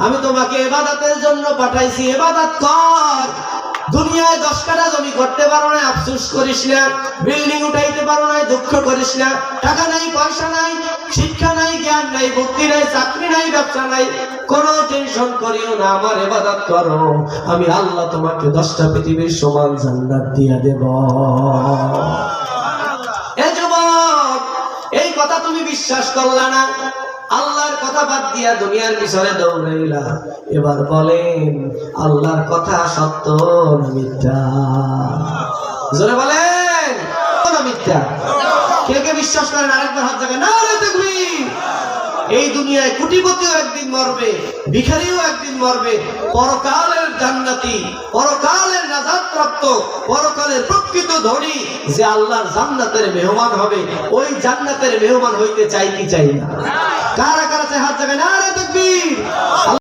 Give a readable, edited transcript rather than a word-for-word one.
আমি তোমাকে ইবাদতের জন্য পাঠাইছি, ইবাদত কর। দুনিয়ায় 10 কাঠা জমি করতে পারো না, আফসোস করিস না। বিল্ডিং উঠাইতে পারো না, দুঃখ করিস না। টাকা নাই, পয়সা নাই, শিক্ষা নাই, জ্ঞান নাই, বুদ্ধি নাই, চাকরি নাই, ব্যবসা নাই, কোনো টেনশন করিও না। আমার ইবাদত করো, আমি আল্লাহ তোমাকে 10টা পৃথিবীর সমান জান্নাত দিয়ে দেব। এ যুবক, এই কথা তুমি বিশ্বাস করলা না, আল্লাহর কথা বাদ দিয়া দুনিয়ার পিছনে দৌড়াইলা। এবার বলেন, আল্লাহর কথা সত্য না মিথ্যা? জোরে বলেন, না মিথ্যা? কে কে বিশ্বাস করেন? আরেকবার হাত জাগান, নারে তাকবীর। এই দুনিয়ায় কোটিপতিও একদিন মরবে, ভিখারিও একদিন মরবে। পরকালের জান্নাতি, পরকালের নাজাত প্রাপ্ত, পরকালের প্রকৃত ধনী যে আল্লাহর জান্নাতের মেহমান হবে, ওই জান্নাতের মেহমান হইতে চাই কি চাই না? কারা কারা চাই? হাত জাগান, নারে তাকবীর।